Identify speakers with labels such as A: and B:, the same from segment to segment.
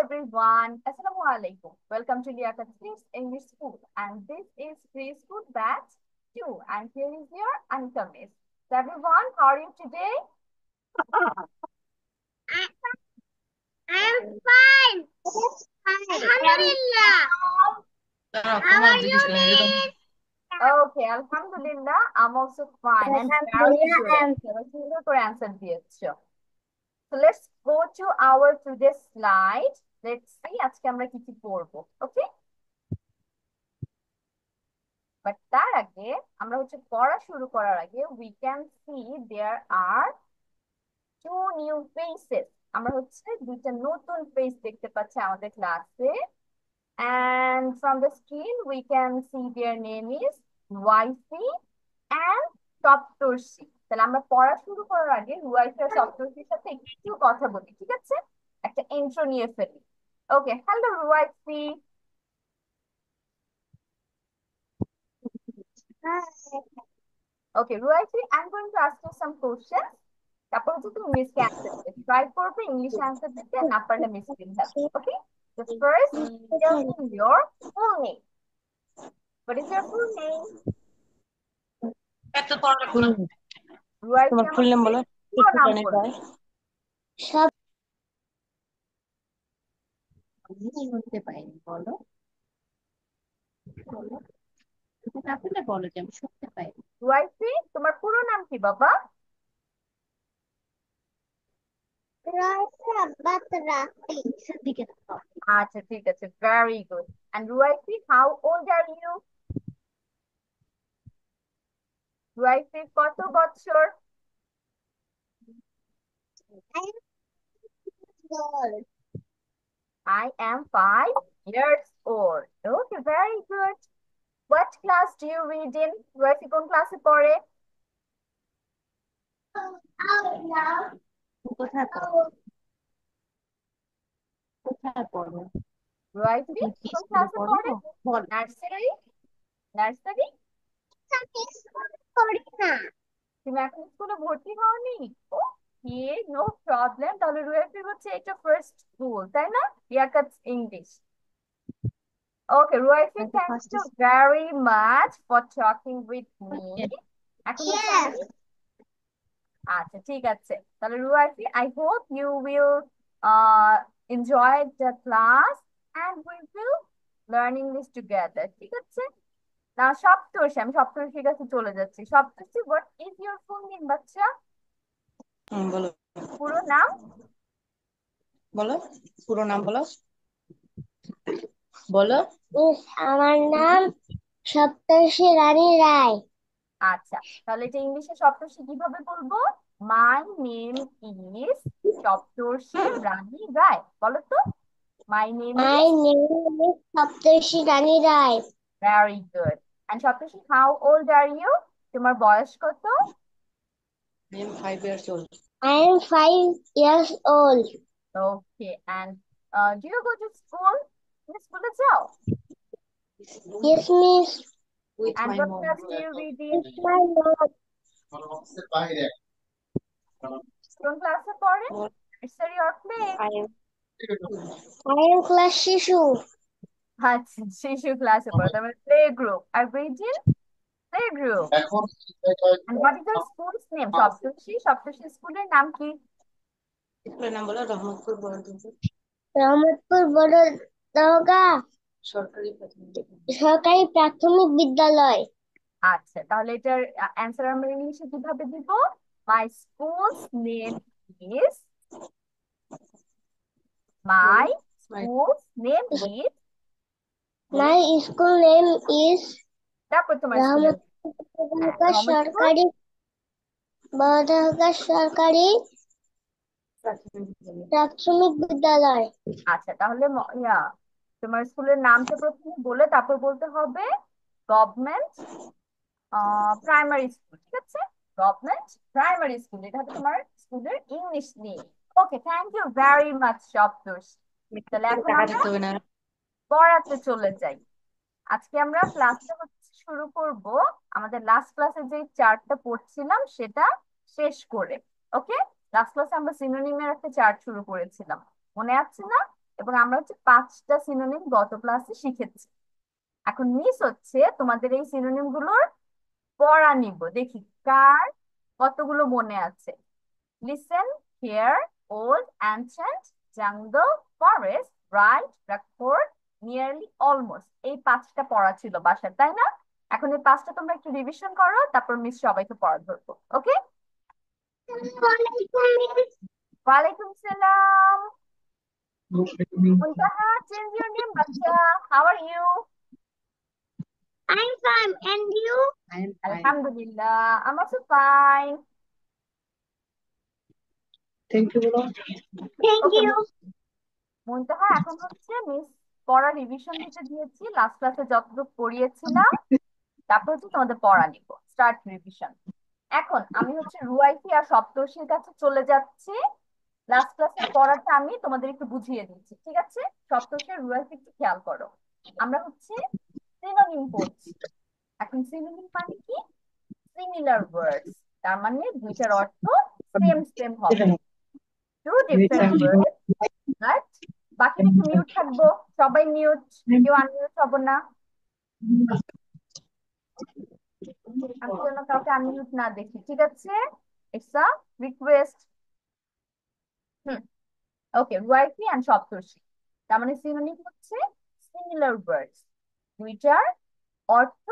A: everyone. Assalamu alaikum. Welcome to Liaquat English School. And this is Preschool Batch 2. And here is your Anita Miss. So everyone, how are you today?
B: I am fine. Alhamdulillah. How are you, Miss?
A: Okay, Alhamdulillah. I'm also fine and very
B: Alhamdulillah, I
A: good.
B: am
A: So সুন্দর করে answer দিয়েছো. So let's go to our today's slide. Let's see আজকে আমরা কি কি পড়বো. Okay? But তার আগে আমরা পড়া শুরু করার আগে we can see there are two new faces. আমরা দুইটা নতুন ফেস দেখতে পাচ্ছি আমাদের ক্লাসে and from the screen we can see their name is Ruwaisi and Soptorshi. তাহলে আমরা পড়া শুরু করার আগে রুয়াইসি আর সপ্তর্ষির সাথে একটু কথা বলি, ঠিক আছে? একটা ইন্ট্রো নিয়ে ফেলি। ওকে, hello রুয়াইসি। Okay, Ruwaisi, I'm going to ask you some questions. তারপর তুমি মিসকে অ্যান্সার দিবে, ট্রাই করবে ইংলিশে অ্যান্সার দিতে, না পারলে miss will help. Okay, the first, tell me your full name. What is your full name? রুয়াইসি,
C: তোমার ফুল
A: আমাকে
C: নেম বলো,
A: পুরো
C: একটু
A: নাম
C: জানি
A: বলবে।
C: ভাই।
B: সব
C: আমি শুনতে পাইনি, বলো বলো, তুমি না বললে বলো যে আমি শুনতে পাইনি।
A: রুয়াইসি, তোমার পুরো নাম কি বাবা?
B: রাসা বাতরাতি।
C: কিসের দিকে তাকাও?
A: আচ্ছা, ঠিক আছে, very good. And Ruaisi, how old are you? Ruaisi কত বছর?
B: I am girl.
A: I am 5 years old. Okay, very good. What class do you read in? রুয়াইসি কোন ক্লাসে পড়ে?
C: তুমি কোথায় পড়ো? কোথায় পড়ো?
A: রুয়াইসি
C: তুমি কি
A: কোন
C: স্কুলে
A: ক্লাসে
C: পড়ো?
A: পড়ে?
C: বলো।
A: নার্সারি? নার্সারি?
B: করি না।
A: তুমি এখন স্কুলে ভর্তি হওনি? ওকে, নো প্রবলেম। তাহলে রুয়াইসি এটা ফার্স্ট স্কুল, তাই না? ইয়াকাটস ইংলিশ। Okay, Ruwaisi,
C: এটা
A: thank
C: first
A: you very much for talking with me. এখন
B: Yes.
A: আচ্ছা, ঠিক আছে। তাহলে রুয়াইসি, I hope you will uh, enjoy the class and we will learn English together. ঠিক আছে? না, সপ্তর্ষি, আমি সপ্তর্ষির কাছে চলে যাচ্ছি। সপ্তর্ষি, what is your full name বাচ্চা?
C: বলো
A: পুরো নাম?
C: বলো, পুরো নাম বলো, বলো।
B: আমার নাম সপ্তর্ষি রানী রায়।
A: আচ্ছা, তাহলে এটা ইংলিশে সপ্তর্ষি কিভাবে বলবো? My name is Saptarshi Rani Roy. বলো তো, my name
B: my
A: is.
B: Name is Saptarshi Rani Roy.
A: Very good. And Saptarshi, how old are you? তোমার বয়স কত?
C: I am 5 years old.
B: I am 5 years old.
A: Okay, and do you go to school? তুমি স্কুলে যাও?
B: Yes, miss.
C: With
A: and
C: my
A: what
C: mom.
A: Class do you read in?
B: It's my mom.
A: কোন ক্লাসে পড়ে?
C: What?
A: Nursery or play?
B: I am class শিশু।
A: আচ্ছা, শিশু ক্লাসে পড়ে, তার মানে প্লে গ্রুপ। আর grade in play group. And what is your school's name? Saptarshi, Saptarshi স্কুলের নাম কি?
C: স্কুলের নাম বলো, রহমতপুর বড়দুর্গ
B: রহমতপুর বড় দরগা
C: সরকারি প্রাথমিক বিদ্যালয়।
B: সরকারি প্রাথমিক বিদ্যালয়।
A: আচ্ছা, তাহলে এটার অ্যান্সার আমরা ইংলিশে কিভাবে দিব? My school's name is, my school's name is,
B: My school name is
A: তারপর তোমার স্কুলের
B: রহমতপুর
A: রহমতপুর
B: সরকারি বড়দরগা সরকারি
C: প্রাথমিক বিদ্যালয়।
B: প্রাথমিক বিদ্যালয়।
A: আচ্ছা, তাহলে তোমার স্কুলের নামটা প্রথমে বলে তারপর বলতে হবে গভর্নমেন্ট প্রাইমারি স্কুল, ঠিক আছে? গভর্নমেন্ট প্রাইমারি স্কুল, এটা হবে তোমার স্কুলের English name. Okay, thank you very much Saptarshi. তাহলে এখন
C: টাকা
A: আমরা
C: দিতে হবে না।
A: পড়াতে চলে যাই। আজকে আমরা ক্লাসটা শুরু করব আমাদের লাস্ট ক্লাসে যে চার্টটা পড়ছিলাম সেটা শেষ করে। ওকে, লাস্ট ক্লাসে আমরা সিনোনিমের একটা চার্ট শুরু করেছিলাম, মনে আছে না? এবং আমরা হচ্ছে 5টা সিনোনিম গত ক্লাসে শিখেছি। এখন মিস হচ্ছে তোমাদের এই সিনোনিম গুলোর পড়া নিব, দেখি কার কতগুলো মনে আছে। Listen, here, old, ancient, jungle, forest, right, record, nearly, almost, এই 5টা পড়া ছিল বাসায়, তাই না? এখন এই 5টা তোমরা একটু রিভিশন করো, তারপর মিস সবাইকে পড়া ধরবো। ওকে? ওয়ালাইকুম সালাম। মুনতাহা, চেঞ্জ ইউর নেম বাচ্চা। How are you?
B: I'm fine. And you?
C: I am fine.
A: আলহামদুলিল্লাহ, I'm also fine.
C: Thank you, বলো।
B: Thank
A: okay
B: you.
A: মুনতাহা, এখন হচ্ছে মিস পড়া রিভিশন দিতে দিয়েছি, লাস্ট ক্লাসে যতটুকু পড়িয়েছিলাম, তারপর হচ্ছে তোমাদের পড়া নিব, স্টার্ট রিভিশন। এখন আমি হচ্ছে রুয়াইফি আর সপ্তর্ষির কাছে চলে যাচ্ছি। লাস্ট ক্লাসের পড়াটা আমি তোমাদের একটু বুঝিয়ে দিচ্ছি, ঠিক আছে? সপ্তর্ষি আর রুয়াইফি একটু খেয়াল করো। আমরা হচ্ছে সিনোনিম পড়ছি। এখন সিনোনিম মানে কি? সিমিলার ওয়ার্ডস, তার মানে দুইটার অর্থ সেম সেম হবে। Two different word, right? বাকিরা একটু মিউট থাকবো, সবাই মিউট, কেউ আনমিউট হব না। আমি যেন কাউকে আনমিউট না দেখি, ঠিক আছে? It's a request. Hmm, okay. Ruaifi and Saptarshi, তার মানে সিনোনিম হচ্ছে সিমিলার ওয়ার্ডস, দুইটার অর্থ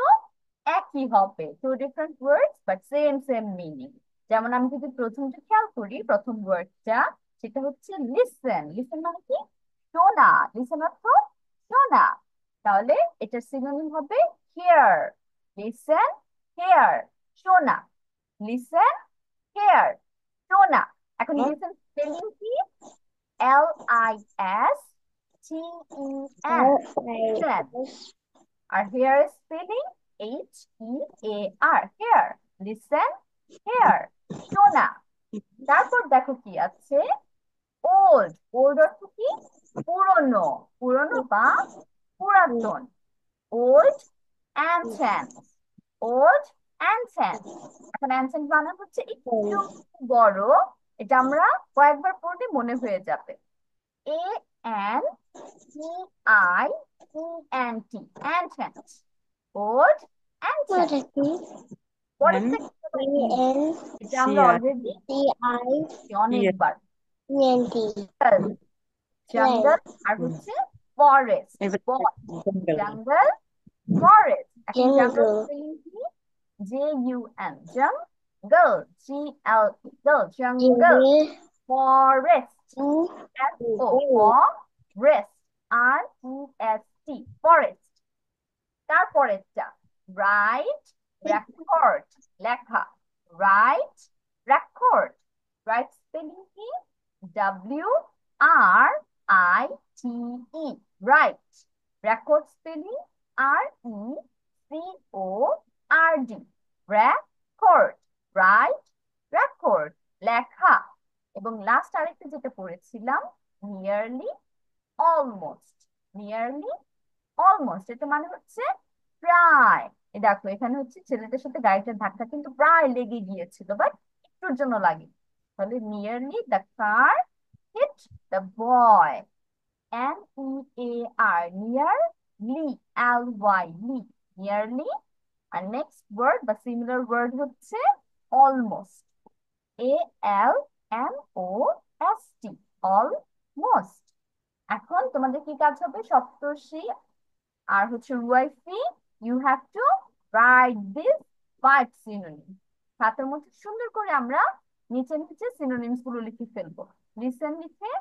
A: একই হবে। Two different words but same same meaning. যেমন আমি যদি প্রথমটা খেয়াল করি, প্রথম ওয়ার্ডটা সেটা হচ্ছে লিসেন। লিসেন মানে কি? শোনা। লিসেন অর্থ শোনা। তাহলে এটার সিনোনিম হবে হিয়ার। লিসেন, হিয়ার, শোনা। লিসেন, হিয়ার, শোনা। এখন লিসেন স্পেলিং কি? LISTEN, listen. আর hair spelling HEAR, hair. Listen, hair, শোনা। তারপর দেখো কি আছে, ওল্ড। ওল্ড অর্থ কি? পুরনো। পুরনো বা পুরাতন। Old, ancient. Old, ancient. এখন অ্যানশিয়েন্ট মানে হচ্ছে একটু বড়। এটা আমরা কয়েকবার পড়লে মনে হয়ে যাবে। ANCIENT, ancient, old,
B: What
A: ancient.
B: is it?
A: পরেরটা কি হলো? এটা আমরা অলরেডি অনেকবার।
B: NCIENT.
A: জঙ্গল আর হচ্ছে ফরেস্ট। জঙ্গল, ফরেস্ট। এখন জঙ্গল
B: Jungle.
A: স্পেলিং কি? JUN, জঙ্গল, GLE, গল, জঙ্গল।
B: Jungle.
A: Forest, FO, forest, REST, forest. তারপরেরটা রাইট, রেকর্ড, লেখা। Right, record. রাইট স্পেলিং কি? WRITE, right. Record spelling RECORD, record. Right, record, লেখা। এবং লাস্ট আরেকটা যেটা পড়েছিলাম, নিয়ারলি, অলমোস্ট। নিয়ারলি, অলমোস্ট, এটা মানে হচ্ছে প্রায়। এই দেখো এখানে হচ্ছে ছেলেটার সাথে গাড়িটার ধাক্কা কিন্তু প্রায় লেগে গিয়েছিল, বাট একটুর জন্য লাগে। তাহলে nearly the car hit the boy. NEAR, nearly, LY, ly, nearly. আর নেক্সট ওয়ার্ড বা সিমিলার ওয়ার্ড হচ্ছে অলমোস্ট। ALMOST, almost. এখন তোমাদের কি কাজ হবে? সপ্তর্ষি আর হচ্ছে Ruaifi, you have to write this 5 synonym. খাতার মধ্যে সুন্দর করে আমরা নিচে নিচে সিনোনিমস গুলো লিখে ফেলবো। লিসেন লিখে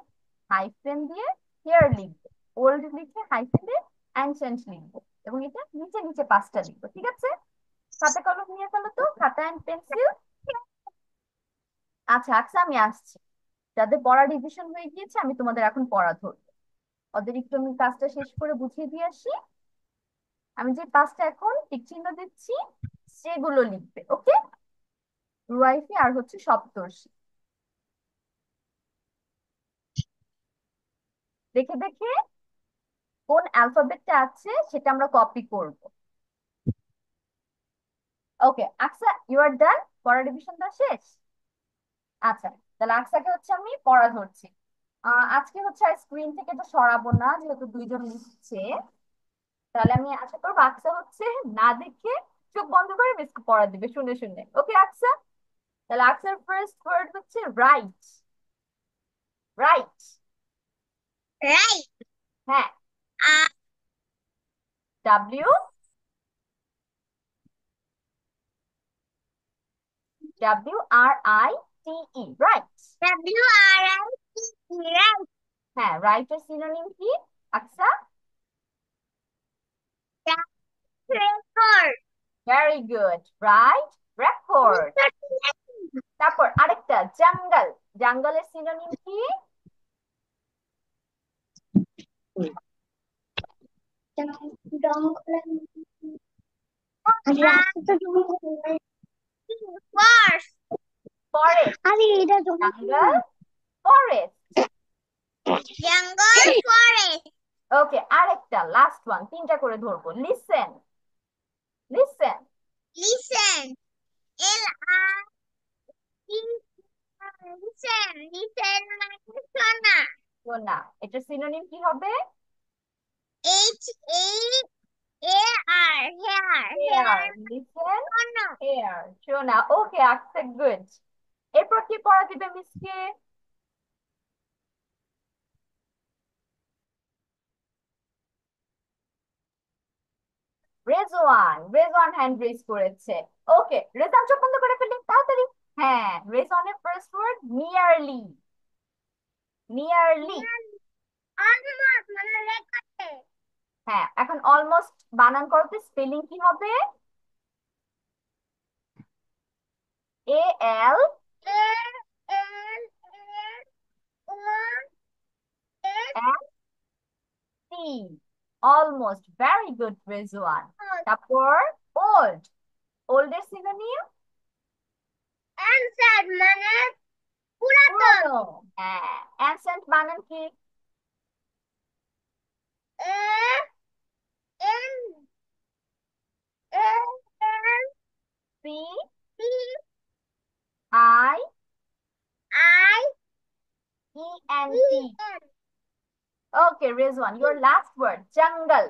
A: হাইফেন দিয়ে হিয়ার লিখবো। ওল্ড লিখে হাইফেন দিয়ে অ্যানশিয়েন্ট লিখবো। এবং এটা নিচে নিচে 5টা লিখবো, ঠিক আছে? খাতা কলম নিয়ে ফেলো তো, খাতা এন্ড পেন্সিল। আচ্ছা আচ্ছা, আমি আসছি। যাদের পড়া রিভিশন হয়ে গিয়েছে, আমি তোমাদের এখন পড়া ধরবো। ওদের একটু আমি কাজটা শেষ করে বুঝিয়ে দিয়ে আসি। আমি যে 5টা এখন টিক চিহ্ন দিচ্ছি, সেগুলো লিখবে। ওকে? রুয়াইফি আর হচ্ছে সপ্তর্ষি। দেখে দেখে কোন অ্যালফাবেটটা আছে সেটা আমরা কপি করব। ওকে আকসা, ইউ আর ডান? পড়া রিভিশনটা শেষ? আচ্ছা, তাহলে আকসাকে হচ্ছে আমি পড়া ধরছি। আজকে হচ্ছে আর স্ক্রিন থেকে তো সরাবো না, যেহেতু দুইজন লিখছে। তাহলে আমি আশা করবো আকসা হচ্ছে না দেখে চোখ বন্ধ করে মিসকে পড়া দিবে শুনে শুনে। ওকে আকসা? তাহলে আকসার ফার্স্ট ওয়ার্ড হচ্ছে রাইট। রাইট।
B: Right.
A: হ্যাঁ। W W R I T E, right.
B: W-R-I-T-E. Right.
A: হ্যাঁ, রাইটের সিনোনিম কি Aqsa?
B: Record.
A: Very good, right record. তারপর আরেকটা জঙ্গল। জঙ্গলের সিনোনিম কি?
B: Forest.
A: ফরেস্ট। জঙ্গল, ফরেস্ট।
B: Jungle forest.
A: ওকে, আরেকটা লাস্ট ওয়ান, তিনটা করে ধরবো। Listen. Listen.
B: Listen. Listen. Listen মানে শোনা।
A: না, এটা সিনোনিম কি হবে?
B: H-A-A-R. Hair.
A: Hair.
B: Hair
A: listen,
B: শোনা।
A: হেয়ার, শোনা। Okay Aqsa, good. এরপর কি পড়া দিবে মিসকে? রেজওয়ান। রেজওয়ান হ্যান্ড রেজ করেছে। ওকে রেজওয়ান, চোখ বন্ধ করে ফেলি তাড়াতাড়ি। হ্যাঁ, রেজওয়ানের first word nearly. Nearly.
B: Almost মানে লেখাতে।
A: হ্যাঁ, এখন অলমোস্ট বানান করতে স্পেলিং কি হবে? A L C. Almost, very good Rezwan. তারপর ওল্ড। ওল্ড এর সিনোনিম?
B: Ancient মানে পুরাতন।
A: পুরনো। হ্যাঁ, অ্যানসেন্ট বানান কি?
B: A N A N
A: C
B: C
A: I
B: I
A: E N
B: E
A: T.
B: N
A: okay Rezwan, your last word জঙ্গল।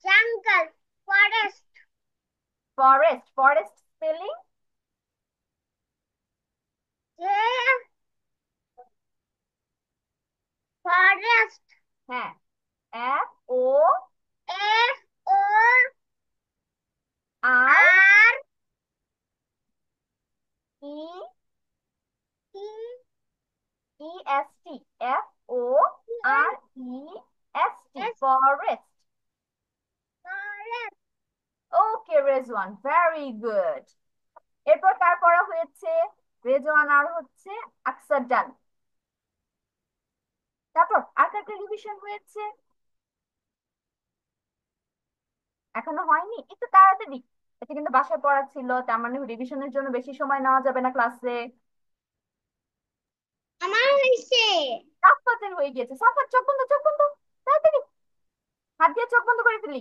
B: জঙ্গল forest
A: forest. Forest spelling?
B: J forest
A: হ্যাঁ, F O
B: F O
A: R
B: R
A: E
B: T
A: E S T. F O
B: N
A: R E S T,
B: S
A: forest.
B: Forest
A: ওকে Rezwan, very good. এরপর কার পড়া হয়েছে? রেজওয়ান আর হচ্ছে আকসার ডান। তারপর আর কার revision হয়েছে? এখনো হয়নি, একটু তাড়াতাড়ি। এটা কিন্তু বাসায় পড়া ছিল, তার মানে রিভিশনের জন্য বেশি সময় নেওয়া যাবে না ক্লাসে।
B: আমার হইছে
A: সাফাতের হয়ে গেছে। সাফাত চোখ বন্ধ, চোখ বন্ধ তাড়াতাড়ি। হাত দিয়ে চোখ বন্ধ করে ফেলি।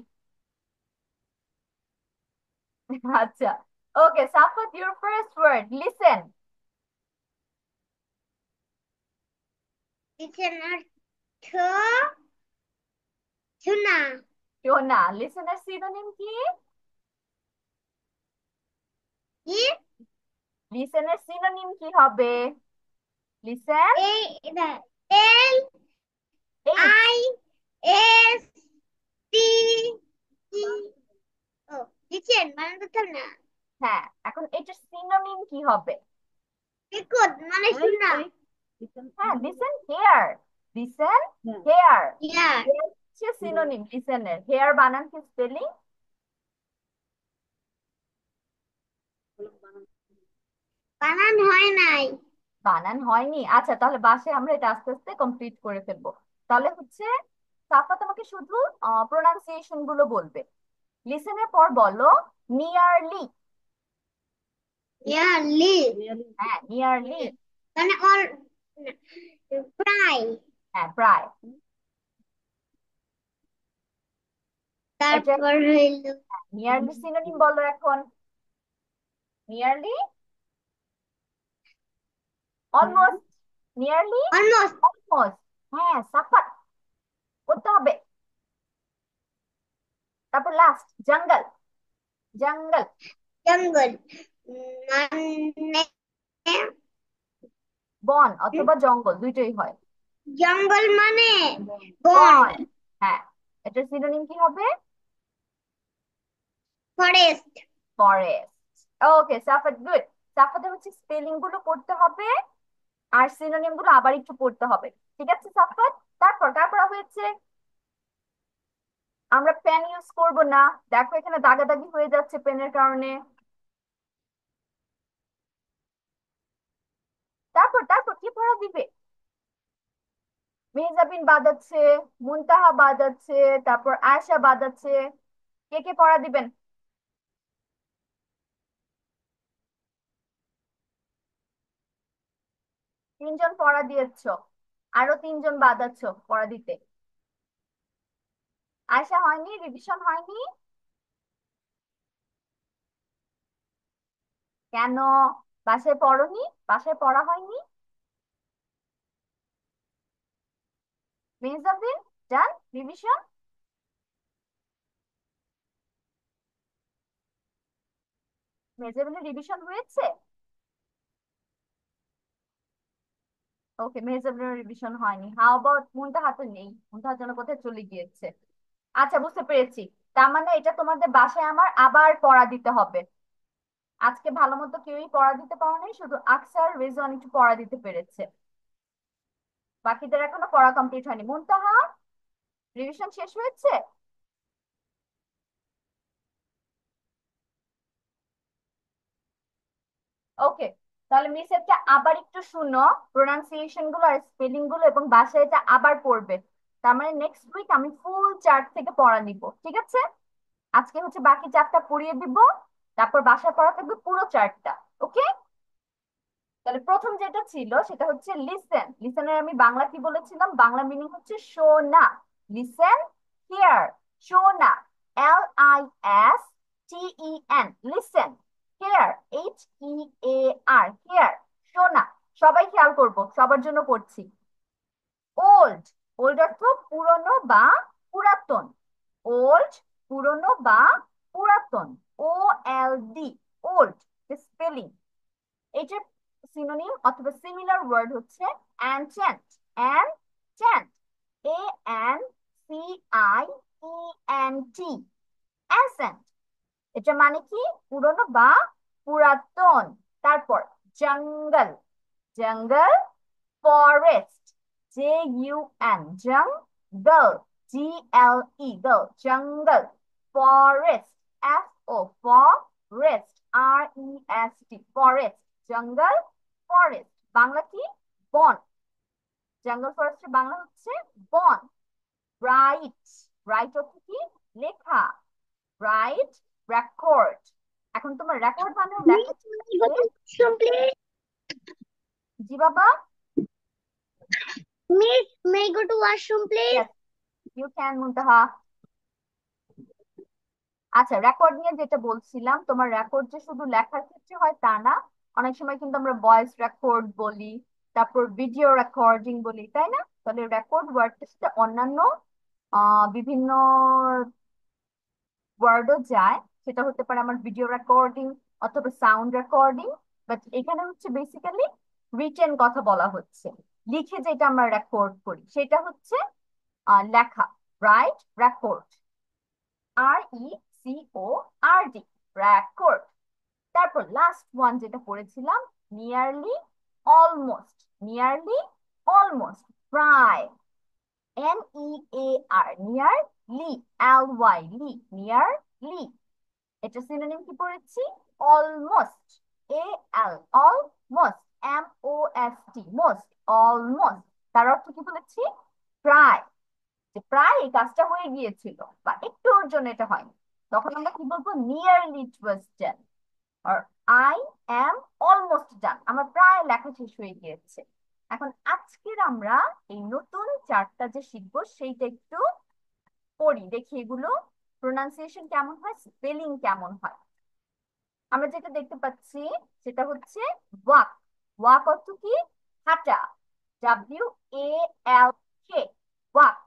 A: আচ্ছা, okay Safat, your first word listen.
B: Listen অর্থ শোনা
A: শোনা। লিসেনের সিনোনিম কি?
B: কি
A: লিসেনের সিনোনিম কি হবে? লিসেন।
B: এই এটা L
A: H.
B: I S T E ও লিসেন মানে কথা না
A: হ্যাঁ, এখন এটার সিনোনিম কি হবে?
B: রেকর্ড মানে শোনা
A: হ্যাঁ, listen hear. Listen hear.
B: Hear
A: হচ্ছে সিনোনিম লিসেনের। হেয়ার বানান কি স্পেলিং?
B: বানান হয় নাই
A: বানান হয়নি? আচ্ছা, তাহলে বাসায় আমরা এটা আস্তে আস্তে কমপ্লিট করে ফেলবো। তাহলে হচ্ছে সাফা তোমাকে শুধু প্রোনাউন্সিয়েশন গুলো বলবে। লিসেনের পর বলো নিয়ারলি।
B: ইয়ারলি
A: হ্যাঁ, নিয়ারলি।
B: মানে অল প্রায়
A: হ্যাঁ, প্রায়। এটা
B: তারপর হইল
A: নিয়ারলি সিনোনিম বলো এখন। Nearly, almost, nearly,
B: almost,
A: almost. হ্যাঁ, সাফাত করতে হবে। তারপর লাস্ট জঙ্গল, জঙ্গল।
B: জঙ্গল মানে
A: বন অথবা জঙ্গল দুইটাই হয়।
B: জঙ্গল মানে বন,
A: বন, হ্যাঁ। এটার সিনোনিম কি হবে?
B: ফরেস্ট।
A: ফরেস্ট। ওকে সাফাত, গুড। সাফাতে হচ্ছে স্পেলিং গুলো পড়তে হবে আর সিনোনিম গুলো আবার একটু পড়তে হবে। ঠিক আছে সাফাত? তারপর তারপর হয়েছে আমরা পেন ইউজ করব না। দেখো এখানে দাগাদাগি হয়ে যাচ্ছে পেনের কারণে। তারপর তারপর কি পড়া দিবে? মেহজাবিন বাদ আছে, মুনতাহা বাদ আছে, তারপর আয়েশা বাদ আছে। কে কে পড়া দিবেন? তিনজন পড়া দিয়েছো, আরো তিনজন বাদ আছো পড়া দিতে। আয়েশা হয়নি, রিভিশন হয়নি কেন? বাসায় পড়োনি? বাসায় পড়া হয়নি? মেহজাবিন ডান রিভিশন? মেহজাবিনের রিভিশন হয়েছে? ওকে, মেহজাবিনের রিভিশন হয়নি। হাউ অ্যাবাউট মুনতাহা? তো নেই, মুনতাহার জন্য কোথায় চলে গিয়েছে। আচ্ছা, বুঝতে পেরেছি। তার মানে এটা তোমাদের বাসায় আমার আবার পড়া দিতে হবে। আজকে ভালো মতো কেউই পড়া দিতে পারো নাই, শুধু আকসার রেজন একটু পড়া দিতে পেরেছে। বাকিদের এখনো পড়া কমপ্লিট হয়নি। মুনতাহা রিভিশন শেষ হয়েছে? ওকে, তাহলে মিস এটা আবার একটু শুনো, প্রোনাউন্সিয়েশন গুলো আর স্পেলিং গুলো, এবং বাসায় এটা আবার পড়বে। তার মানে নেক্সট উইক আমি ফুল চার্ট থেকে পড়া নিব, ঠিক আছে? আজকে হচ্ছে বাকি চারটা পড়িয়ে দিব, তারপর বাসায় পড়া থাকবে পুরো চারটা। ওকে, তাহলে প্রথম যেটা ছিল সেটা হচ্ছে লিসেন। লিসেনের আমি বাংলা কি বলেছিলাম? বাংলা মিনিং হচ্ছে শোনা। লিসেন হিয়ার, শোনা। LISTEN, listen. Here, HEAR, here, শোনা। সবাই খেয়াল করবো, সবার জন্য পড়ছি। ওল্ড, ওল্ড অর্থ পুরনো বা পুরাতন। ওল্ড পুরনো বা পুরাতন। OLD, old. স্পেলিং, এটার সিনোনিম অথবা সিমিলার ওয়ার্ড হচ্ছে অ্যানচেন্ট। অ্যানচেন্ট, ANCIENT, অ্যানসেন্ট। এটা মানে কি? পুরনো বা পুরাতন। তারপর জঙ্গল, জঙ্গল। ফরেস্ট, JUN, জঙ্গল। GLE, গল, জঙ্গল। Forest, FO, forest, REST, forest. জঙ্গল, ফরেস্ট। বাংলা কি? বন। জঙ্গল ফরেস্টের বাংলা হচ্ছে বন। রাইট, রাইট অর্থ কি? লেখা। Right, record. এখন তোমার রেকর্ড মানে লেখা আছে। জি বাবা।
B: Miss, may I go to washroom, please?
A: Yes, you can Muntaha. আচ্ছা, রেকর্ড নিয়ে যেটা বলছিলাম, তোমার রেকর্ড যে শুধু লেখার ক্ষেত্রে হয় তা না। অনেক সময় কিন্তু আমরা ভয়েস রেকর্ড বলি, তারপর ভিডিও রেকর্ডিং বলি, তাই না? তাহলে রেকর্ড ওয়ার্ডটা সাথে অন্যান্য বিভিন্ন ওয়ার্ডও যায়। সেটা হতে পারে আমার ভিডিও রেকর্ডিং অথবা সাউন্ড রেকর্ডিং। বাট এখানে হচ্ছে বেসিক্যালি রিটেন কথা বলা হচ্ছে। লিখে যেটা আমরা রেকর্ড করি সেটা হচ্ছে লেখা। Right, record. RECORD, record. তারপর লাস্ট ওয়ান যেটা পড়েছিলাম, নিয়ারলি, অলমোস্ট। নিয়ারলি, অলমোস্ট, প্রায়। NEAR, near. Ly, LY, ly, near ly. এটা সিনোনিম কি পড়েছি? Almost. AL, almost. MOST, most, almost. তার অর্থ কি বলেছি? প্রায়। যে প্রায় এই কাজটা হয়ে গিয়েছিল বা একটু ওর জন্য এটা হয়নি, তখন আমরা কি বলবো? Nearly it was done. আর আই এম অলমোস্ট ডান, আমার প্রায় লেখা শেষ হয়ে গিয়েছে। এখন আজকের আমরা এই নতুন চারটা যে শিখবো সেইটা একটু পড়ি, দেখি এগুলো প্রোনাউন্সিয়েশন কেমন হয়, স্পেলিং কেমন হয়। আমরা যেটা দেখতে পাচ্ছি সেটা হচ্ছে ওয়াক। ওয়াক অর্থ কি? হাঁটা। W-A-L-K, walk,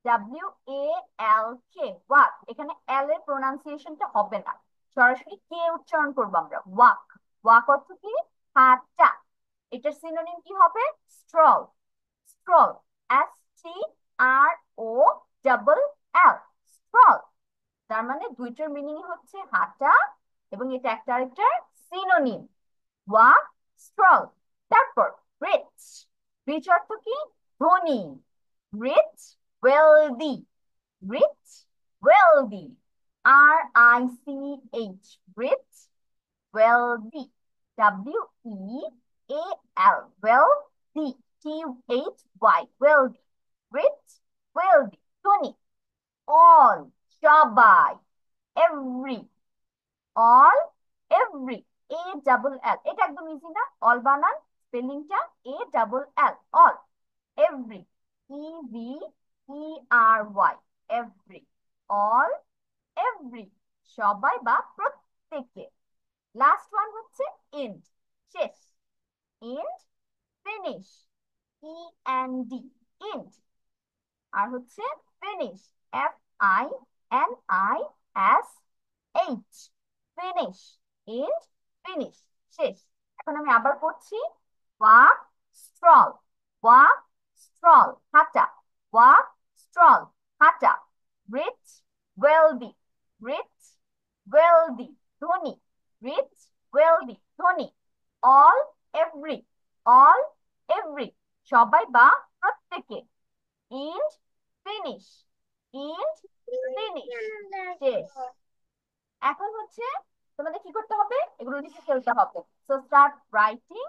A: W-A-L-K, walk। এখানে এল এর প্রোনাউন্সিয়েশনটা হবে না, সরাসরি কে উচ্চারণ করবো আমরা, ওয়াক। ওয়াক অর্থ কি? হাঁটা। এটার সিনোনিম কি হবে? Stroll, stroll, S-T-R-O-L-L, stroll. তার মানে দুইটার মিনিং হচ্ছে হাঁটা, এবং এটা একটা আরেকটার সিনোনিম, ওয়াক, স্ট্রল। তারপর রিচ, রিচ অর্থ কি? ধনী, rich, wealthy, rich, wealthy, R-I-C-H, rich, wealthy, W-E-A-L, wealthy, T-H-Y, wealthy, rich, wealthy, ধনী। all, সবাই, every, all, every, A-double-L, এটা একদম ইজি না? all বানান, স্পেলিংটা A-double-L, all, every, E-V-E-R-Y, every, all, every, সবাই বা প্রত্যেকে। লাস্ট ওয়ান হচ্ছে এন্ড, শেষ, এন্ড, ফিনিশ, E-N-D, এন্ড। আর হচ্ছে finish, F-I-N-I-S-H, finish, and, finish, শেষ। এখন আমি আবার পড়ছি, ওয়াক, স্ট্রল, ওয়াক, স্ট্রল, হাঁটা, ওয়াক, স্ট্রল, হাঁটা, রিচ, ওয়েলদি, রিচ, ওয়েলদি, ধনী, রিচ, ওয়েলদি, ধনী, অল, এভরি, অল, এভরি, সবাই বা প্রত্যেকে, ইন্ড, ফিনিশ, ইন্ড, ফিনিশ, শেষ। এখন হচ্ছে তোমাদের কি করতে হবে? এগুলো লিখে ফেলতে হবে। সো স্টার্ট রাইটিং,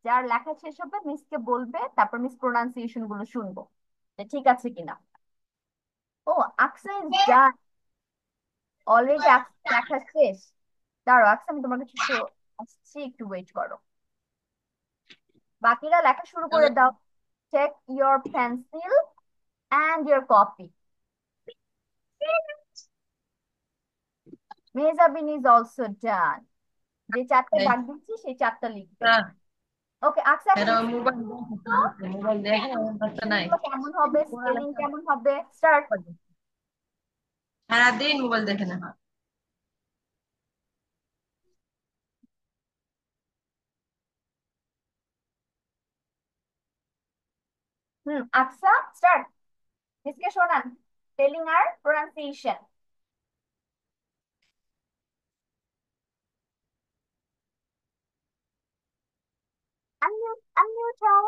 A: যার লেখা শেষ হবে মিসকে বলবে, তারপর মিস প্রোনাউন্সিয়েশন গুলো শুনবো যে ঠিক আছে কিনা। ও, আকসা ইজ ডান, অলরেডি লেখা শেষ। দাঁড়াও আকসা, আমি তোমাকে কিছু আসছি, একটু ওয়েট করো। বাকিরা লেখা শুরু করে দাও। Take your pencil and your copy. Mehjabin is also done. যে চারটা দাগ দিচ্ছি সেই চারটা লিখবে। ওকে আকসা, এখন
D: মোবাইল দেখে নাই,
A: গুলো কেমন হবে, স্পেলিং কেমন হবে, স্টার্ট।
D: সারাদিন মোবাইল দেখে না।
A: আকসা স্টার্ট, মিসকে শোনান স্পেলিং আর প্রোনাউন্সিয়েশন। আনমিউট, আনমিউট হও।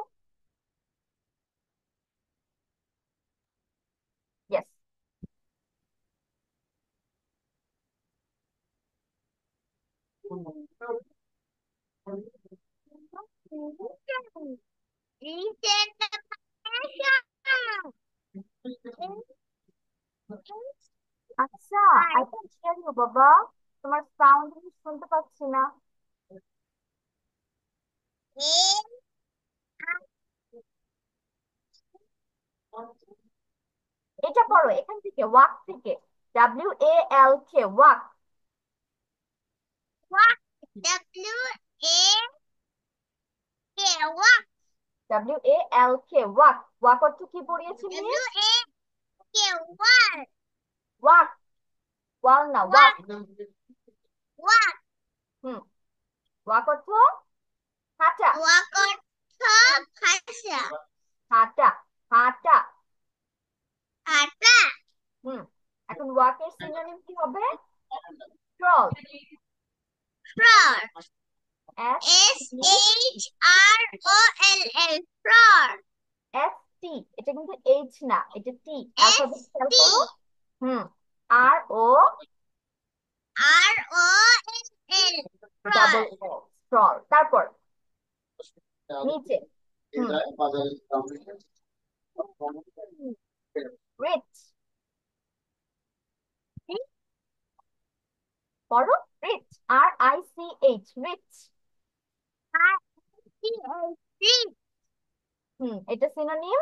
A: ইয়েস। আচ্ছা, আই ক্যান হিয়ার ইউ বাবা, তোমার সাউন্ড শুনতে পাচ্ছি না। এটা পড়ো এখান থেকে, ওয়াক থেকে, W-A-L-K, walk, W-A-L-K, walk. Walk অর্থ কি পড়িয়েছি মিস? ওয়াক, ওয়াল না, ওয়াক। হুম, ওয়াক অর্থ হাঁটা, হাঁটা, হাঁটা। হুম, এখন ওয়াকের সিনোনিম কি হবে? স্ট্রল, S-T, এটা কিন্তু H না, এটা T, অ্যালফাবেট খেয়াল করো। R-O double L, stroll. তারপর নিচে, রিচ, পড়ো, রিচ, R-I-C-H, রিচ। এটা সিনোনিম